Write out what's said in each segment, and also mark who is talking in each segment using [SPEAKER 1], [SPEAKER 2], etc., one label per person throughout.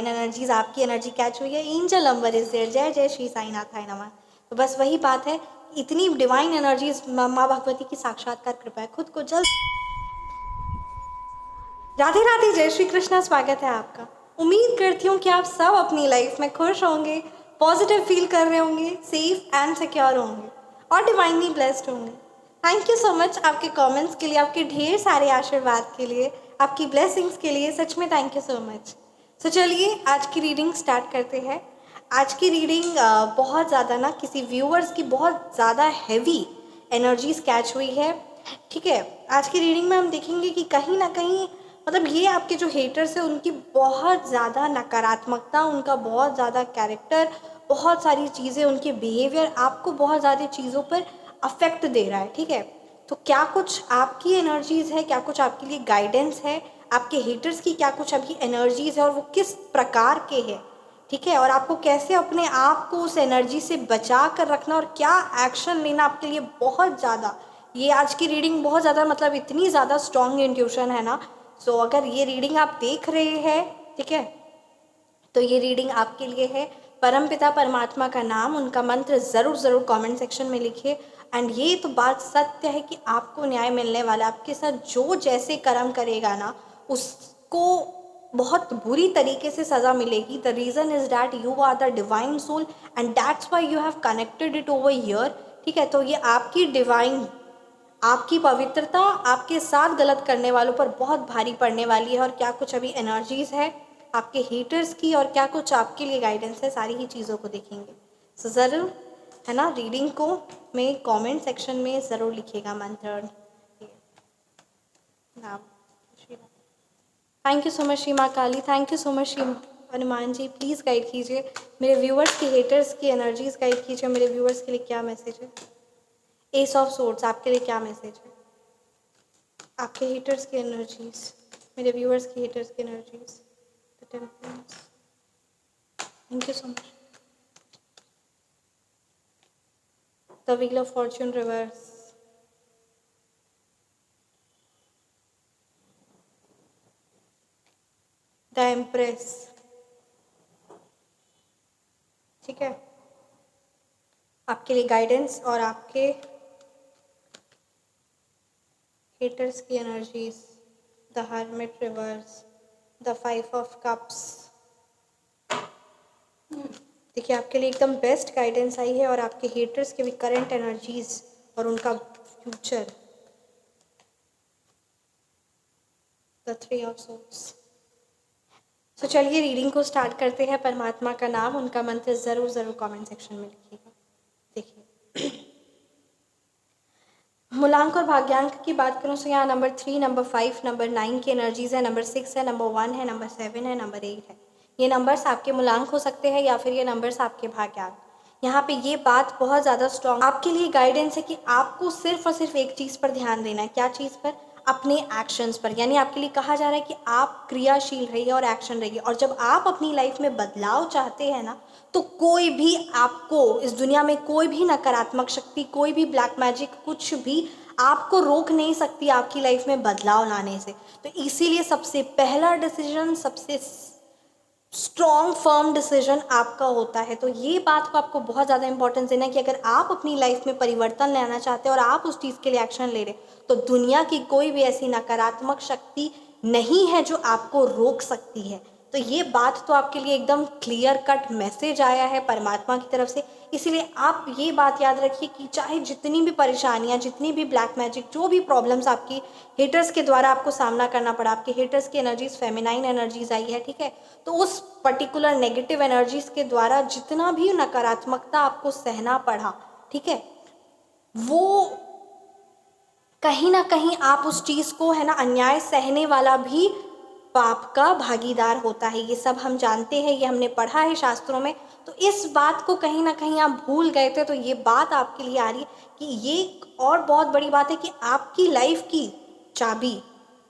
[SPEAKER 1] Energies, आपकी energy catch हुई है, एंजल नंबर इज देयर, जय जय श्री साईनाथाय नमः। तो बस वही बात है, इतनी डिवाइन एनर्जीज, माँ भगवती की साक्षात्कार कृपा है, खुद को जल्द। राधे राधे, जय श्री कृष्णा, स्वागत है आपका। उम्मीद करती हूँ कि आप सब अपनी लाइफ में खुश होंगे, पॉजिटिव फील कर रहे होंगे, सेफ एंड सिक्योर होंगे और डिवाइनली ब्लेस्ड होंगे। थैंक यू सो मच आपके कमेंट्स के लिए, आपके ढेर सारे आशीर्वाद के लिए, आपकी ब्लेसिंग्स के लिए, सच में थैंक यू सो मच। तो चलिए आज की रीडिंग स्टार्ट करते हैं। आज की रीडिंग बहुत ज़्यादा ना किसी व्यूअर्स की बहुत ज़्यादा हैवी एनर्जीज कैच हुई है, ठीक है। आज की रीडिंग में हम देखेंगे कि कहीं ना कहीं मतलब ये आपके जो हेटर्स हैं उनकी बहुत ज़्यादा नकारात्मकता, उनका बहुत ज़्यादा कैरेक्टर, बहुत सारी चीज़ें, उनके बिहेवियर आपको बहुत ज़्यादा चीज़ों पर अफेक्ट दे रहा है, ठीक है। तो क्या कुछ आपकी एनर्जीज़ है, क्या कुछ आपके लिए गाइडेंस है, आपके हेटर्स की क्या कुछ आपकी एनर्जीज़ है और वो किस प्रकार के है, ठीक है, और आपको कैसे अपने आप को उस एनर्जी से बचा कर रखना और क्या एक्शन लेना आपके लिए बहुत ज़्यादा, ये आज की रीडिंग बहुत ज़्यादा मतलब इतनी ज़्यादा स्ट्रॉन्ग इंट्यूशन है ना। सो अगर ये रीडिंग आप देख रहे हैं, ठीक है, तो ये रीडिंग आपके लिए है। परमपिता परमात्मा का नाम, उनका मंत्र ज़रूर ज़रूर कमेंट सेक्शन में लिखिए। एंड ये तो बात सत्य है कि आपको न्याय मिलने वाला, आपके साथ जो जैसे कर्म करेगा ना उसको बहुत बुरी तरीके से सज़ा मिलेगी। The reason is that you are the divine soul and that's why you have connected it over here, ठीक है। तो ये आपकी डिवाइन, आपकी पवित्रता आपके साथ गलत करने वालों पर बहुत भारी पड़ने वाली है। और क्या कुछ अभी एनर्जीज़ है आपके हेटर्स की और क्या कुछ आपके लिए गाइडेंस है, सारी ही चीज़ों को देखेंगे। सो ज़रूर है ना, रीडिंग को में कमेंट सेक्शन में ज़रूर लिखिएगा मंत्र नाम। Thank you so much Shri माँ Kali, thank you so much Shri Hanuman ji. Please guide कीजिए मेरे व्यूअर्स की, हेटर्स की एनर्जीज़ गाइड कीजिए। मेरे व्यूअर्स के लिए क्या मैसेज है? एस ऑफ सोर्ड्स आपके लिए क्या मैसेज है? आपके हेटर्स की एनर्जीज, मेरे व्यूअर्स की हेटर्स की energies, the temperance. Thank you so much. The wheel of Fortune reverse, the empress, ठीक है, आपके लिए गाइडेंस और आपके हेटर्स की energies, the hermit reverse, the 5 of cups. देखिए आपके लिए एकदम बेस्ट गाइडेंस आई है और आपके हेटर्स के भी करंट एनर्जीज और उनका फ्यूचर, द 3 ऑफ सोर्ड्स। तो चलिए रीडिंग को स्टार्ट करते हैं। परमात्मा का नाम, उनका मंत्र ज़रूर ज़रूर कमेंट सेक्शन में लिखिएगा। देखिए मूलांक और भाग्यांक की बात करूँ तो यहाँ नंबर 3, नंबर 5, नंबर 9 की एनर्जीज़ है, नंबर 6 है, नंबर 1 है, नंबर 7 है, नंबर 8 है। ये नंबर्स आपके मूलांक हो सकते हैं या फिर ये नंबर्स आपके भाग्यांक। यहाँ पे ये बात बहुत ज़्यादा स्ट्रॉन्ग आपके लिए गाइडेंस है कि आपको सिर्फ और सिर्फ एक चीज़ पर ध्यान देना है। क्या चीज़ पर? अपने एक्शंस पर। यानी आपके लिए कहा जा रहा है कि आप क्रियाशील रहिए और एक्शन रहिए। और जब आप अपनी लाइफ में बदलाव चाहते हैं ना, तो कोई भी आपको इस दुनिया में, कोई भी नकारात्मक शक्ति, कोई भी ब्लैक मैजिक, कुछ भी आपको रोक नहीं सकती आपकी लाइफ में बदलाव लाने से। तो इसीलिए सबसे पहला डिसीजन, सबसे स्ट्रॉन्ग फर्म डिसीजन आपका होता है। तो ये बात को आपको बहुत ज़्यादा इंपॉर्टेंस देना है कि अगर आप अपनी लाइफ में परिवर्तन लाना चाहते हैं और आप उस चीज़ के लिए एक्शन ले रहे, तो दुनिया की कोई भी ऐसी नकारात्मक शक्ति नहीं है जो आपको रोक सकती है। तो ये बात तो आपके लिए एकदम क्लियर कट मैसेज आया है परमात्मा की तरफ से। इसीलिए आप ये बात याद रखिए कि चाहे जितनी भी परेशानियाँ, जितनी भी ब्लैक मैजिक, जो भी प्रॉब्लम्स आपकी हेटर्स के द्वारा आपको सामना करना पड़ा, आपके हेटर्स की एनर्जीज फेमिनाइन एनर्जीज आई है, ठीक है, तो उस पर्टिकुलर नेगेटिव एनर्जीज के द्वारा जितना भी नकारात्मकता आपको सहना पड़ा, ठीक है, वो कहीं ना कहीं आप उस चीज़ को, है ना, अन्याय सहने वाला भी पाप का भागीदार होता है। ये सब हम जानते हैं, ये हमने पढ़ा है शास्त्रों में। तो इस बात को कहीं ना कहीं आप भूल गए थे, तो ये बात आपके लिए आ रही है कि ये और बहुत बड़ी बात है कि आपकी लाइफ की चाबी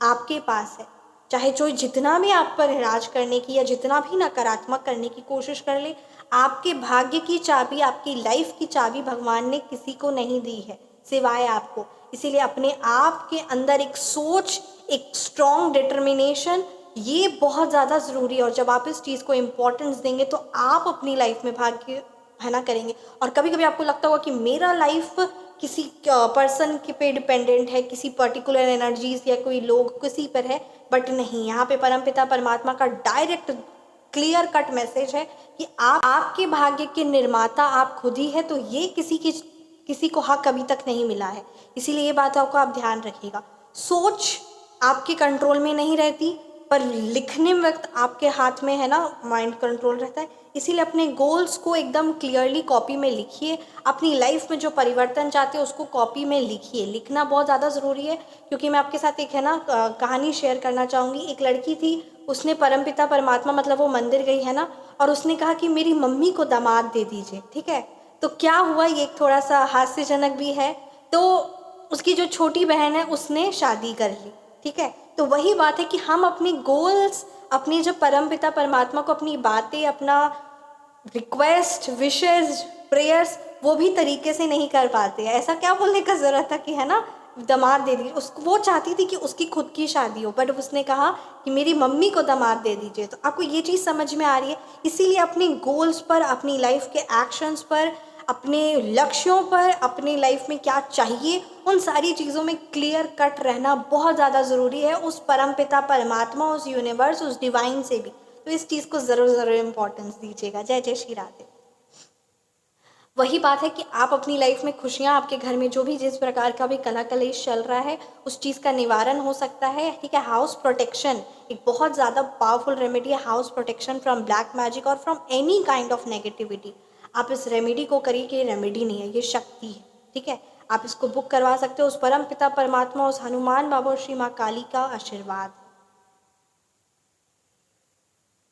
[SPEAKER 1] आपके पास है। चाहे जो जितना भी आप पर राज करने की या जितना भी नकारात्मक करने की कोशिश कर ले, आपके भाग्य की चाबी, आपकी लाइफ की चाबी भगवान ने किसी को नहीं दी है सिवाय आपको। इसीलिए अपने आप के अंदर एक सोच, एक स्ट्रॉन्ग डिटर्मिनेशन, ये बहुत ज़्यादा ज़रूरी है। और जब आप इस चीज़ को इम्पोर्टेंस देंगे तो आप अपनी लाइफ में भाग्य है ना करेंगे। और कभी कभी आपको लगता होगा कि मेरा लाइफ किसी पर्सन के पे डिपेंडेंट है, किसी पर्टिकुलर एनर्जीज या कोई लोग किसी पर है, बट नहीं, यहाँ पे परमपिता परमात्मा का डायरेक्ट क्लियर कट मैसेज है कि आप आपके भाग्य के निर्माता आप खुद ही है। तो ये किसी को हक अभी तक नहीं मिला है, इसीलिए ये बात आपको आप ध्यान रखिएगा। सोच आपके कंट्रोल में नहीं रहती, पर लिखने वक्त आपके हाथ में है ना माइंड कंट्रोल रहता है। इसीलिए अपने गोल्स को एकदम क्लियरली कॉपी में लिखिए। अपनी लाइफ में जो परिवर्तन चाहते हो उसको कॉपी में लिखिए। लिखना बहुत ज़्यादा ज़रूरी है, क्योंकि मैं आपके साथ एक है ना कहानी शेयर करना चाहूँगी। एक लड़की थी, उसने परमपिता परमात्मा मतलब वो मंदिर गई है ना, और उसने कहा कि मेरी मम्मी को दामाद दे दीजिए। ठीक है, तो क्या हुआ, ये थोड़ा सा हास्यजनक भी है। तो उसकी जो छोटी बहन है उसने शादी कर ली। ठीक है, तो वही बात है कि हम अपने गोल्स, अपने जो परमपिता परमात्मा को अपनी बातें, अपना रिक्वेस्ट, विशेस, प्रेयर्स वो भी तरीके से नहीं कर पाते। ऐसा क्या बोलने का ज़रूरत था कि है ना दामाद दे दीजिए। उसको वो चाहती थी कि उसकी खुद की शादी हो, बट उसने कहा कि मेरी मम्मी को दामाद दे दीजिए। तो आपको ये चीज़ समझ में आ रही है। इसीलिए अपने गोल्स पर, अपनी लाइफ के एक्शंस पर, अपने लक्ष्यों पर, अपनी लाइफ में क्या चाहिए, उन सारी चीज़ों में क्लियर कट रहना बहुत ज़्यादा ज़रूरी है। उस परमपिता परमात्मा, उस यूनिवर्स, उस डिवाइन से भी। तो इस चीज़ को ज़रूर इम्पोर्टेंस दीजिएगा। जय जय श्री राधे। वही बात है कि आप अपनी लाइफ में खुशियाँ, आपके घर में जो भी जिस प्रकार का भी कला कलेश चल रहा है उस चीज़ का निवारण हो सकता है। ठीक है, हाउस प्रोटेक्शन एक बहुत ज़्यादा पावरफुल रेमेडी है। House protection from black magic और from any kind of negativity. आप इस रेमेडी को करिए कि ये रेमेडी नहीं है, ये शक्ति है। ठीक है, आप इसको बुक करवा सकते हो। उस परम पिता परमात्मा, उस हनुमान बाबा और श्री माँ काली का आशीर्वाद,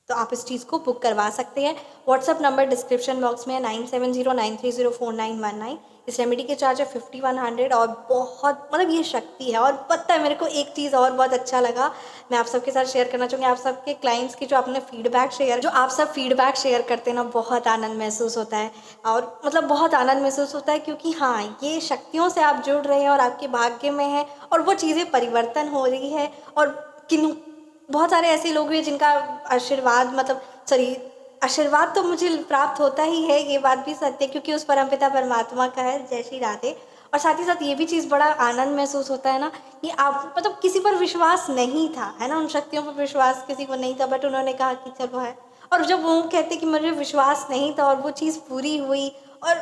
[SPEAKER 1] तो आप इस चीज़ को बुक करवा सकते हैं। व्हाट्सअप नंबर डिस्क्रिप्शन बॉक्स में है 9709304919। इस रेमेडी के चार्ज है 5100 और बहुत मतलब ये शक्ति है। और पता है मेरे को एक चीज़ और बहुत अच्छा लगा, मैं आप सबके साथ शेयर करना चाहूँगी। आप सबके क्लाइंट्स की जो आपने फीडबैक शेयर, जो आप सब फीडबैक शेयर करते हैं ना, बहुत आनंद महसूस होता है। और मतलब बहुत आनंद महसूस होता है, क्योंकि हाँ, ये शक्तियों से आप जुड़ रहे हैं और आपके भाग्य में है और वो चीज़ें परिवर्तन हो रही है। और किन बहुत सारे ऐसे लोग हैं जिनका आशीर्वाद मतलब सॉरी आशीर्वाद तो मुझे प्राप्त होता ही है, ये बात भी सत्य है, क्योंकि उस परमपिता परमात्मा का है। जय श्री राधे। और साथ ही साथ ये भी चीज़ बड़ा आनंद महसूस होता है ना कि आप मतलब किसी पर विश्वास नहीं था, है ना, उन शक्तियों पर विश्वास किसी को नहीं था, बट उन्होंने कहा कि चलो है। और जब वो कहते कि मुझे विश्वास नहीं था और वो चीज़ पूरी हुई, और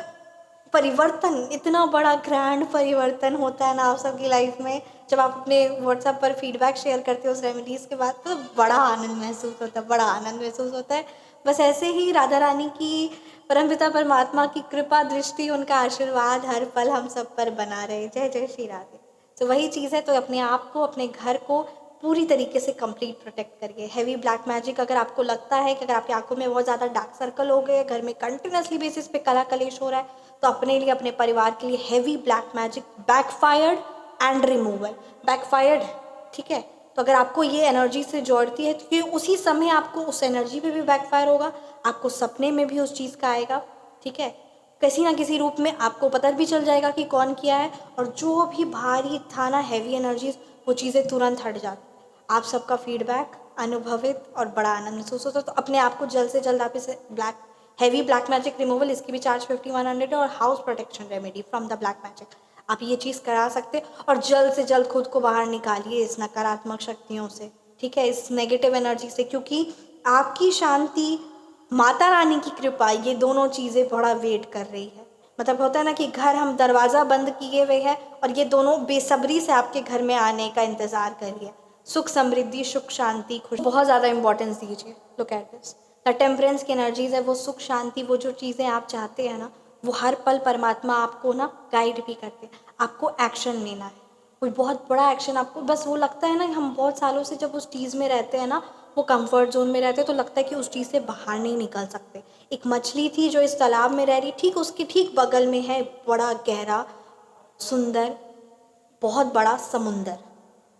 [SPEAKER 1] परिवर्तन, इतना बड़ा ग्रैंड परिवर्तन होता है ना आप सबकी लाइफ में जब आप अपने व्हाट्सएप पर फीडबैक शेयर करते हो उस रेमेडीज़ के बाद, तो बड़ा आनंद महसूस होता है, बड़ा आनंद महसूस होता है। बस ऐसे ही राधा रानी की, परमपिता परमात्मा की कृपा दृष्टि, उनका आशीर्वाद हर पल हम सब पर बना रहे। जय जय श्री राधे। तो वही चीज़ है, तो अपने आप को, अपने घर को पूरी तरीके से कंप्लीट प्रोटेक्ट करिए। हैवी ब्लैक मैजिक अगर आपको लगता है कि अगर आपकी आंखों में बहुत ज़्यादा डार्क सर्कल हो गए, घर में कंटिन्यूसली बेसिस पे कला कलेश हो रहा है, तो अपने लिए, अपने परिवार के लिए heavy black magic backfired and removal. Backfired, ठीक है, तो अगर आपको ये एनर्जी से जोड़ती है तो ये उसी समय आपको उस एनर्जी पे भी बैकफायर होगा, आपको सपने में भी उस चीज़ का आएगा। ठीक है, किसी ना किसी रूप में आपको पता भी चल जाएगा कि कौन किया है, और जो भी भारी था ना हैवी एनर्जीज, वो चीज़ें तुरंत हट जाती। आप सबका फीडबैक अनुभवित और बड़ा आनंद महसूस होता है। तो अपने आप को जल्द से जल्द आप इसे हैवी ब्लैक मैजिक रिमूवल, इसकी भी चार्ज 5100 है, और house protection remedy from the black magic, आप ये चीज़ करा सकते और जल्द से जल्द खुद को बाहर निकालिए इस नकारात्मक शक्तियों से। ठीक है, इस नेगेटिव एनर्जी से, क्योंकि आपकी शांति, माता रानी की कृपा, ये दोनों चीज़ें बड़ा वेट कर रही है। मतलब होता है ना कि घर हम दरवाज़ा बंद किए हुए हैं और ये दोनों बेसब्री से आपके घर में आने का इंतज़ार कर रही है। सुख समृद्धि, सुख शांति, खुश, बहुत ज़्यादा इंपॉर्टेंस दीजिए। Look at this, the temperance की एनर्जीज है, वो सुख शांति, वो जो चीज़ें आप चाहते हैं ना, वो हर पल परमात्मा आपको ना गाइड भी करते हैं। आपको एक्शन लेना है, कोई बहुत बड़ा एक्शन आपको, बस वो लगता है ना, हम बहुत सालों से जब उस चीज़ में रहते हैं ना, वो कंफर्ट जोन में रहते हैं, तो लगता है कि उस चीज़ से बाहर नहीं निकल सकते। एक मछली थी जो इस तालाब में रह रही, ठीक उसके ठीक बगल में है बड़ा गहरा सुंदर बहुत बड़ा समुंदर,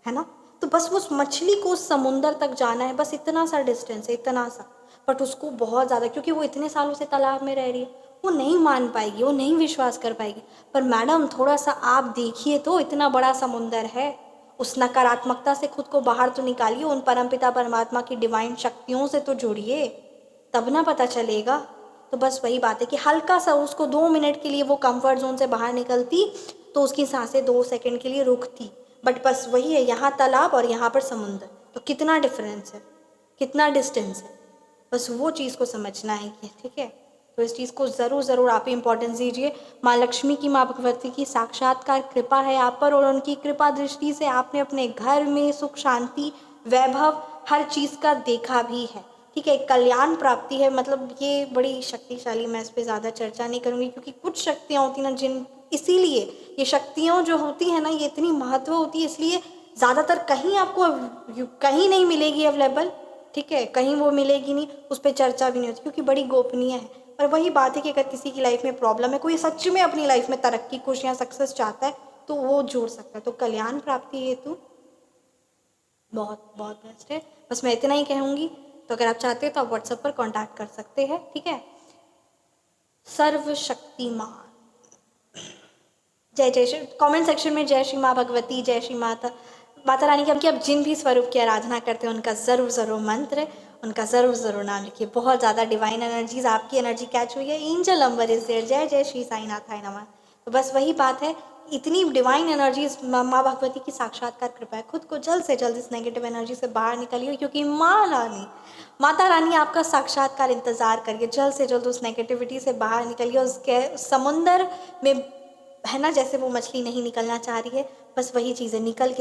[SPEAKER 1] है ना, तो बस उस मछली को उस समुंदर तक जाना है, बस इतना सा डिस्टेंस है, इतना सा, बट उसको बहुत ज़्यादा, क्योंकि वो इतने सालों से तालाब में रह रही है, वो नहीं मान पाएगी, वो नहीं विश्वास कर पाएगी। पर मैडम थोड़ा सा आप देखिए तो, इतना बड़ा समुंदर है उस नकारात्मकता से खुद को बाहर तो निकालिए, उन परमपिता परमात्मा की डिवाइन शक्तियों से तो जुड़िए, तब ना पता चलेगा। तो बस वही बात है कि हल्का सा उसको 2 मिनट के लिए वो कंफर्ट जोन से बाहर निकलती तो उसकी सांसें 2 सेकंड के लिए रुकती, बट बस वही है, यहाँ तालाब और यहाँ पर समुद्र, तो कितना डिफरेंस है, कितना डिस्टेंस है, बस वो चीज़ को समझना है कि ठीक है। तो इस चीज़ को ज़रूर आप इम्पोर्टेंस दीजिए। माँ लक्ष्मी की, माँ भगवती की साक्षात्कार कृपा है आप पर, और उनकी कृपा दृष्टि से आपने अपने घर में सुख शांति वैभव हर चीज़ का देखा भी है, ठीक है। कल्याण प्राप्ति है, मतलब ये बड़ी शक्तिशाली, मैं इस पर ज़्यादा चर्चा नहीं करूँगी क्योंकि कुछ शक्तियाँ होती ना जिन, इसीलिए ये शक्तियाँ जो होती है ना ये इतनी महत्व होती है, इसलिए ज़्यादातर कहीं आपको कहीं नहीं मिलेगी अवेलेबल, ठीक है, कहीं वो मिलेगी नहीं, उस पर चर्चा भी नहीं होती क्योंकि बड़ी गोपनीय है। पर वही बात है कि अगर किसी की लाइफ में प्रॉब्लम है, कोई सच में अपनी लाइफ में तरक्की खुशियाँ सक्सेस चाहता है तो वो जोड़ सकता है। तो कल्याण प्राप्ति हेतु बहुत बहुत बेस्ट है। बस मैं इतना ही कहूँगी। तो अगर आप चाहते हो तो आप व्हाट्सएप पर कांटेक्ट कर सकते हैं, ठीक है। सर्वशक्तिमान, जय जय श्री, कमेंट सेक्शन में जय श्री माँ भगवती, जय श्री माता माता रानी की आप जिन भी स्वरूप की आराधना करते हैं उनका ज़रूर मंत्र, उनका ज़रूर नाम लिखिए। बहुत ज़्यादा डिवाइन एनर्जीज, आपकी एनर्जी कैच हुई है, एंजल नंबर इज देयर, जय जय श्री साईनाथाय नमः। तो बस वही बात है, इतनी डिवाइन एनर्जीज, माँ भगवती की साक्षात्कार कृपा है, खुद को जल्द से जल्द इस नेगेटिव एनर्जी से बाहर निकलिए क्योंकि माता रानी आपका साक्षात्कार इंतज़ार करिए, जल्द से जल्द उस नेगेटिविटी से बाहर निकलिए, उसके समुंदर में है ना, जैसे वो मछली नहीं निकलना चाह रही है, बस वही चीज़ है, निकल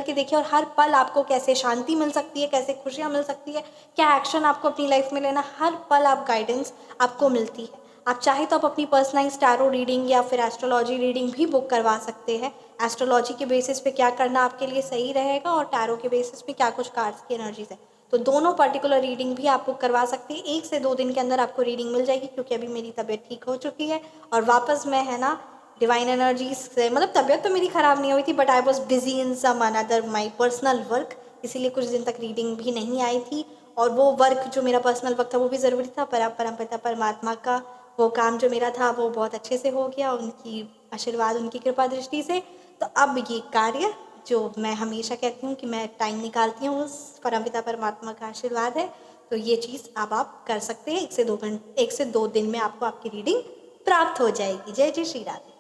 [SPEAKER 1] के देखिए। और हर पल आपको कैसे शांति मिल सकती है, कैसे खुशियाँ मिल सकती है, क्या एक्शन आपको अपनी लाइफ में लेना, हर पल आप गाइडेंस आपको मिलती है। आप चाहे तो आप अपनी पर्सनलाइज्ड टैरो रीडिंग या फिर एस्ट्रोलॉजी रीडिंग भी बुक करवा सकते हैं। एस्ट्रोलॉजी के बेसिस पे क्या करना आपके लिए सही रहेगा और टैरो के बेसिस पे क्या कुछ कार्ड्स की एनर्जीज है, तो दोनों पर्टिकुलर रीडिंग भी आप बुक करवा सकते हैं। 1 से 2 दिन के अंदर आपको रीडिंग मिल जाएगी क्योंकि अभी मेरी तबीयत ठीक हो चुकी है और वापस मैं है ना डिवाइन एनर्जीज से, मतलब तबीयत तो मेरी ख़राब नहीं हुई थी but I was busy in some another my personal work, इसीलिए कुछ दिन तक रीडिंग भी नहीं आई थी। और वो वर्क जो मेरा पर्सनल वर्क था वो भी ज़रूरी था, पर परमपिता परमात्मा का वो काम जो मेरा था वो बहुत अच्छे से हो गया, उनकी आशीर्वाद, उनकी कृपा दृष्टि से। तो अब ये कार्य जो मैं हमेशा कहती हूँ कि मैं टाइम निकालती हूँ, उस परमपिता परमात्मा का आशीर्वाद है, तो ये चीज़ अब आप कर सकते हैं। 1 से 2 दिन में आपको आपकी रीडिंग प्राप्त हो जाएगी। जय जय Shri Radhe.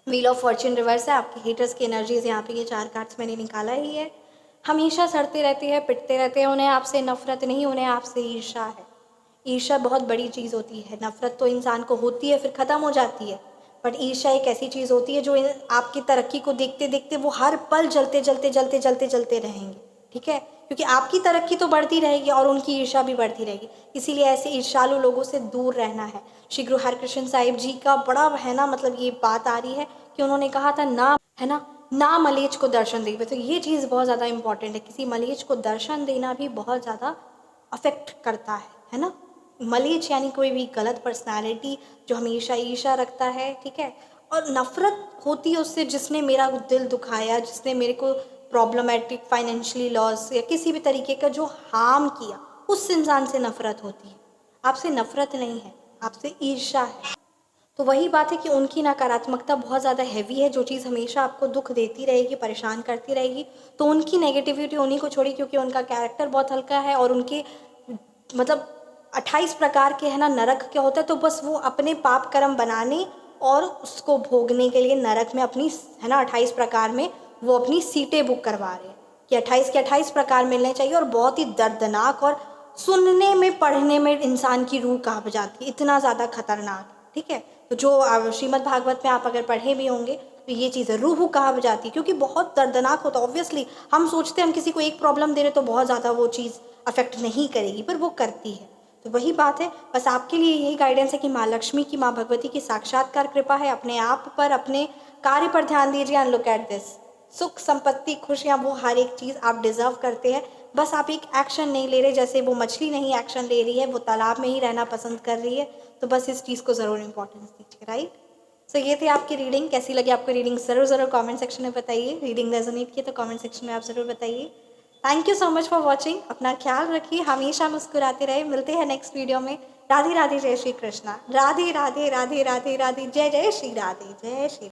[SPEAKER 1] Wheel of Fortune reverse है, आपके हेटर्स की एनर्जीज यहाँ पे ये 4 कार्ड्स मैंने निकाला ही है। हमेशा सड़ते रहते हैं, पिटते रहते हैं, उन्हें आपसे नफरत नहीं, उन्हें आपसे ईर्ष्या है। ईर्ष्या बहुत बड़ी चीज़ होती है, नफरत तो इंसान को होती है फिर ख़त्म हो जाती है, बट ईर्ष्या एक ऐसी चीज़ होती है जो आपकी तरक्की को देखते देखते वो हर पल जलते रहेंगे, ठीक है, क्योंकि आपकी तरक्की तो बढ़ती रहेगी और उनकी ईर्ष्या भी बढ़ती रहेगी। इसीलिए ऐसे ईर्ष्यालु लोगों से दूर रहना है। श्री गुरु हरकृष्ण साहिब जी का बड़ा है ना, मतलब ये बात आ रही है कि उन्होंने कहा था ना, है ना मलेच्छ को दर्शन देवे, तो ये चीज़ बहुत ज़्यादा इंपॉर्टेंट है। किसी मलेच्छ को दर्शन देना भी बहुत ज़्यादा अफेक्ट करता है ना। मलेच्छ यानी कोई भी गलत पर्सनालिटी जो हमेशा ईर्ष्या रखता है, ठीक है, और नफरत होती है उससे जिसने मेरा दिल दुखाया, जिसने मेरे को प्रॉब्लमेटिक फाइनेंशियली लॉस या किसी भी तरीके का जो हार्म किया, उस इंसान से नफरत होती है। आपसे नफरत नहीं है, आपसे ईर्ष्या है। तो वही बात है कि उनकी नकारात्मकता बहुत ज़्यादा हैवी है, जो चीज़ हमेशा आपको दुख देती रहेगी, परेशान करती रहेगी, तो उनकी नेगेटिविटी उन्हीं को छोड़ी, क्योंकि उनका कैरेक्टर बहुत हल्का है और उनके मतलब 28 प्रकार के है ना नरक क्या होता है, तो बस वो अपने पाप कर्म बनाने और उसको भोगने के लिए नरक में अपनी है ना 28 प्रकार में वो अपनी सीटें बुक करवा रहे हैं कि 28 के 28 प्रकार मिलने चाहिए, और बहुत ही दर्दनाक और सुनने में पढ़ने में इंसान की रूह कांप जाती है, इतना ज़्यादा खतरनाक, ठीक है। तो जो श्रीमद् भागवत में आप अगर पढ़े भी होंगे तो ये चीज़ है, रूह कांप जाती है क्योंकि बहुत दर्दनाक होता है। ऑब्वियसली हम सोचते हैं हम किसी को एक प्रॉब्लम दे रहे तो बहुत ज़्यादा वो चीज़ अफेक्ट नहीं करेगी, पर वो करती है। तो वही बात है, बस आपके लिए यही गाइडेंस है कि माँ लक्ष्मी की, माँ भगवती की साक्षात्कार कृपा है। अपने आप पर, अपने कार्य पर ध्यान दीजिए एंड लुक एट दिस। सुख, संपत्ति, खुशियाँ, वो हर एक चीज़ आप डिजर्व करते हैं, बस आप एक एक्शन नहीं ले रहे। जैसे वो मछली नहीं एक्शन ले रही है, वो तालाब में ही रहना पसंद कर रही है, तो बस इस चीज़ को ज़रूर इंपॉर्टेंस दीजिए, राइट। सो ये थी आपकी रीडिंग। कैसी लगी आपको रीडिंग ज़रूर कमेंट सेक्शन में बताइए। रीडिंग रेजोनेट की तो कमेंट सेक्शन में आप ज़रूर बताइए। Thank you so much for watching. अपना ख्याल रखिए, हमेशा मुस्कुराते रहे। मिलते हैं नेक्स्ट वीडियो में। राधे राधे, जय श्री कृष्णा। राधे राधे राधे राधे राधे, जय जय श्री राधे, जय श्री।